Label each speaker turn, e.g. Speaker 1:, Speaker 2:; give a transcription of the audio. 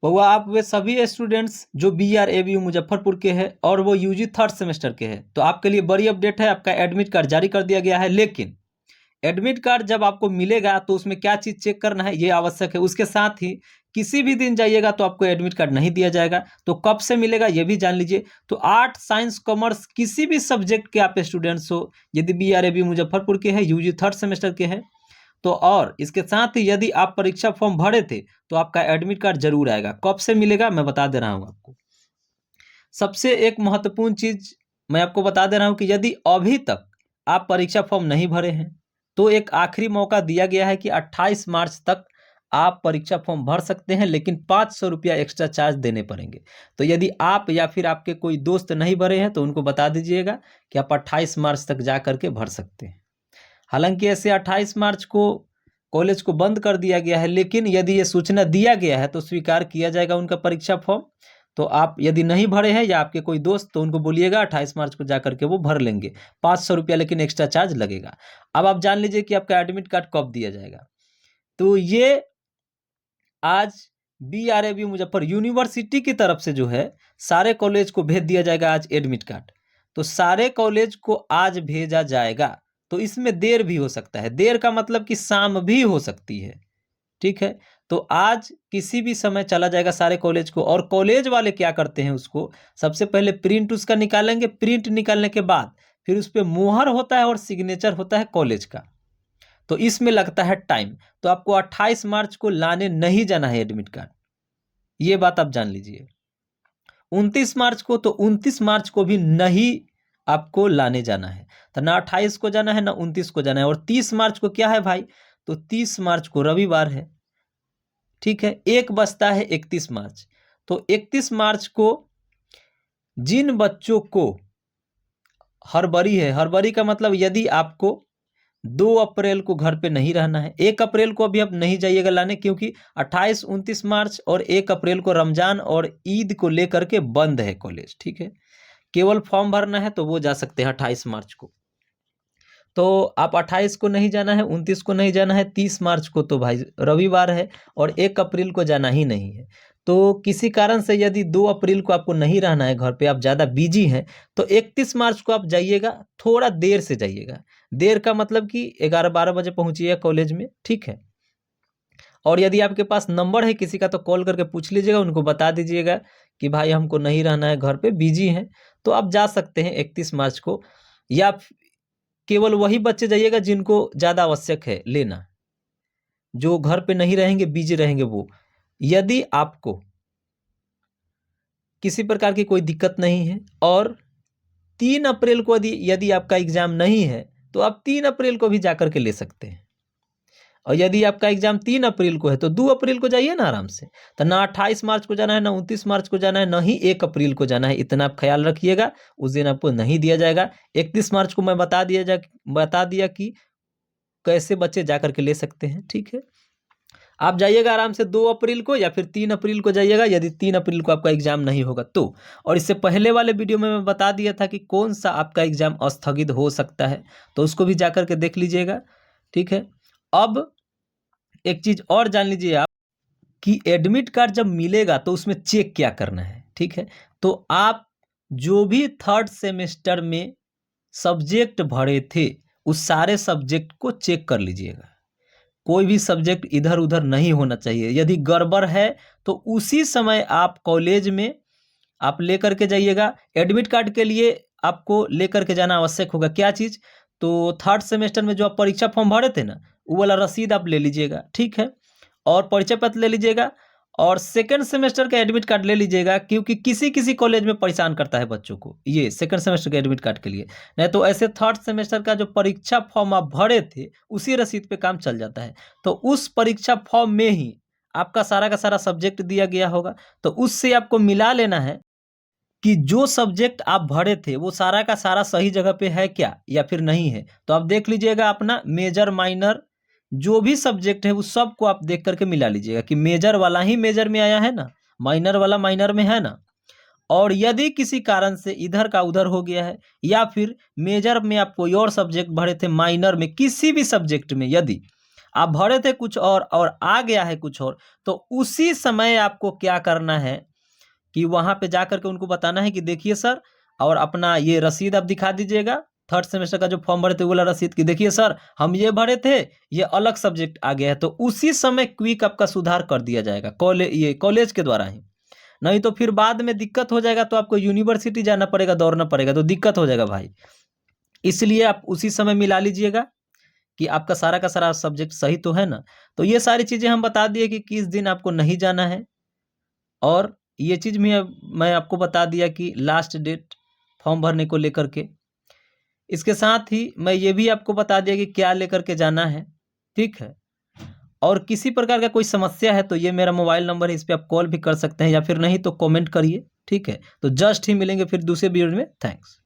Speaker 1: बउआ आप वे सभी स्टूडेंट्स जो BRABU मुजफ्फरपुर के हैं और वो UG थर्ड सेमेस्टर के हैं, तो आपके लिए बड़ी अपडेट है, आपका एडमिट कार्ड जारी कर दिया गया है। लेकिन एडमिट कार्ड जब आपको मिलेगा तो उसमें क्या चीज़ चेक करना है ये आवश्यक है। उसके साथ ही किसी भी दिन जाइएगा तो आपको एडमिट कार्ड नहीं दिया जाएगा। तो कब से मिलेगा ये भी जान लीजिए। तो आर्ट, साइंस, कॉमर्स किसी भी सब्जेक्ट के आप स्टूडेंट्स हो, यदि BRABU मुजफ्फरपुर के हैं, UG थर्ड सेमेस्टर के हैं, तो और इसके साथ ही यदि आप परीक्षा फॉर्म भरे थे तो आपका एडमिट कार्ड जरूर आएगा। कब से मिलेगा मैं बता दे रहा हूँ आपको। सबसे एक महत्वपूर्ण चीज मैं आपको बता दे रहा हूँ कि यदि अभी तक आप परीक्षा फॉर्म नहीं भरे हैं तो एक आखिरी मौका दिया गया है कि 28 मार्च तक आप परीक्षा फॉर्म भर सकते हैं, लेकिन 500 रुपया एक्स्ट्रा चार्ज देने पड़ेंगे। तो यदि आप या फिर आपके कोई दोस्त नहीं भरे हैं तो उनको बता दीजिएगा कि आप 28 मार्च तक जा करके भर सकते हैं। हालांकि ऐसे 28 मार्च को कॉलेज को बंद कर दिया गया है, लेकिन यदि ये सूचना दिया गया है तो स्वीकार किया जाएगा उनका परीक्षा फॉर्म। तो आप यदि नहीं भरे हैं या आपके कोई दोस्त, तो उनको बोलिएगा 28 मार्च को जा करके वो भर लेंगे। 500 रुपया लेकिन एक्स्ट्रा चार्ज लगेगा। अब आप जान लीजिए कि आपका एडमिट कार्ड कब दिया जाएगा। तो ये आज BRABU मुजफ्फर यूनिवर्सिटी की तरफ से जो है सारे कॉलेज को भेज दिया जाएगा आज एडमिट कार्ड। तो सारे कॉलेज को आज भेजा जाएगा। तो इसमें देर भी हो सकता है, देर का मतलब कि शाम भी हो सकती है, ठीक है। तो आज किसी भी समय चला जाएगा सारे कॉलेज को। और कॉलेज वाले क्या करते हैं, उसको सबसे पहले प्रिंट उसका निकालेंगे। प्रिंट निकालने के बाद फिर उस पर मुहर होता है और सिग्नेचर होता है कॉलेज का। तो इसमें लगता है टाइम। तो आपको 28 मार्च को लाने नहीं जाना है एडमिट कार्ड, ये बात आप जान लीजिए। 29 मार्च को, तो 29 मार्च को भी नहीं आपको लाने जाना है। तो ना 28 को जाना है ना 29 को जाना है। और 30 मार्च को क्या है भाई, तो 30 मार्च को रविवार है, ठीक है। एक बचता है 31 मार्च। तो 31 मार्च को जिन बच्चों को हड़बड़ी है, हड़बड़ी का मतलब यदि आपको 2 अप्रैल को घर पे नहीं रहना है, 1 अप्रैल को अभी आप नहीं जाइएगा लाने, क्योंकि 28, 29 मार्च और 1 अप्रैल को रमजान और ईद को लेकर के बंद है कॉलेज, ठीक है। केवल फॉर्म भरना है तो वो जा सकते हैं 28 मार्च को। तो आप 28 को नहीं जाना है, 29 को नहीं जाना है, 30 मार्च को तो भाई रविवार है, और 1 अप्रैल को जाना ही नहीं है। तो किसी कारण से यदि 2 अप्रैल को आपको नहीं रहना है घर पे, आप ज़्यादा बिजी हैं, तो 31 मार्च को आप जाइएगा, थोड़ा देर से जाइएगा। देर का मतलब कि 11-12 बजे पहुँचिएगा कॉलेज में, ठीक है। और यदि आपके पास नंबर है किसी का तो कॉल करके पूछ लीजिएगा, उनको बता दीजिएगा कि भाई हमको नहीं रहना है घर पे, बिजी हैं। तो आप जा सकते हैं 31 मार्च को। या केवल वही बच्चे जाइएगा जिनको ज़्यादा आवश्यक है लेना, जो घर पे नहीं रहेंगे, बिजी रहेंगे वो। यदि आपको किसी प्रकार की कोई दिक्कत नहीं है और 3 अप्रैल को यदि आपका एग्ज़ाम नहीं है तो आप 3 अप्रैल को भी जाकर के ले सकते हैं। और यदि आपका एग्ज़ाम 3 अप्रैल को है तो 2 अप्रैल को जाइए ना आराम से। तो ना 28 मार्च को जाना है, ना 29 मार्च को जाना है, ना ही 1 अप्रैल को जाना है। इतना आप ख्याल रखिएगा, उस दिन आपको नहीं दिया जाएगा। 31 मार्च को मैं बता दिया कि कैसे बच्चे जा कर के ले सकते हैं, ठीक है। आप जाइएगा आराम से 2 अप्रैल को या फिर 3 अप्रैल को जाइएगा, यदि 3 अप्रैल को आपका एग्ज़ाम नहीं होगा तो। और इससे पहले वाले वीडियो में मैं बता दिया था कि कौन सा आपका एग्ज़ाम स्थगित हो सकता है, तो उसको भी जा कर के देख लीजिएगा, ठीक है। अब एक चीज़ और जान लीजिए आप कि एडमिट कार्ड जब मिलेगा तो उसमें चेक क्या करना है, ठीक है। तो आप जो भी थर्ड सेमेस्टर में सब्जेक्ट भरे थे उस सारे सब्जेक्ट को चेक कर लीजिएगा। कोई भी सब्जेक्ट इधर उधर नहीं होना चाहिए। यदि गड़बड़ है तो उसी समय आप कॉलेज में आप लेकर के जाइएगा। एडमिट कार्ड के लिए आपको लेकर के जाना आवश्यक होगा क्या चीज़, तो थर्ड सेमेस्टर में जो आप परीक्षा फॉर्म भरे थे ना, वो वाला रसीद आप ले लीजिएगा, ठीक है। और परिचय पत्र ले लीजिएगा, और सेकंड सेमेस्टर का एडमिट कार्ड ले लीजिएगा, क्योंकि किसी किसी कॉलेज में परेशान करता है बच्चों को ये सेकंड सेमेस्टर के एडमिट कार्ड के लिए। नहीं तो ऐसे थर्ड सेमेस्टर का जो परीक्षा फॉर्म आप भरे थे उसी रसीद पे काम चल जाता है। तो उस परीक्षा फॉर्म में ही आपका सारा का सारा सब्जेक्ट दिया गया होगा, तो उससे आपको मिला लेना है कि जो सब्जेक्ट आप भरे थे वो सारा का सारा सही जगह पे है क्या या फिर नहीं है। तो आप देख लीजिएगा अपना मेजर माइनर जो भी सब्जेक्ट है उस सब को आप देख करके मिला लीजिएगा कि मेजर वाला ही मेजर में आया है ना, माइनर वाला माइनर में है ना। और यदि किसी कारण से इधर का उधर हो गया है, या फिर मेजर में आप कोई और सब्जेक्ट भरे थे, माइनर में किसी भी सब्जेक्ट में यदि आप भरे थे कुछ और आ गया है कुछ और, तो उसी समय आपको क्या करना है कि वहाँ पे जा करके उनको बताना है कि देखिए सर, और अपना ये रसीद आप दिखा दीजिएगा, थर्ड सेमेस्टर का जो फॉर्म भरे थे वो वाला रसीद, की देखिए सर हम ये भरे थे, ये अलग सब्जेक्ट आ गया है। तो उसी समय क्विक आपका सुधार कर दिया जाएगा कॉलेज के द्वारा ही, नहीं तो फिर बाद में दिक्कत हो जाएगा, तो आपको यूनिवर्सिटी जाना पड़ेगा, दौड़ना पड़ेगा, तो दिक्कत हो जाएगा भाई। इसलिए आप उसी समय मिला लीजिएगा कि आपका सारा का सारा सब्जेक्ट सही तो है ना। तो ये सारी चीज़ें हम बता दिए कि किस दिन आपको नहीं जाना है, और ये चीज़ मैं आपको बता दिया कि लास्ट डेट फॉर्म भरने को लेकर के। इसके साथ ही मैं ये भी आपको बता दिया कि क्या लेकर के जाना है, ठीक है। और किसी प्रकार का कोई समस्या है तो ये मेरा मोबाइल नंबर है, इस पे आप कॉल भी कर सकते हैं, या फिर नहीं तो कमेंट करिए, ठीक है। तो जस्ट ही मिलेंगे फिर दूसरे वीडियो में। थैंक्स।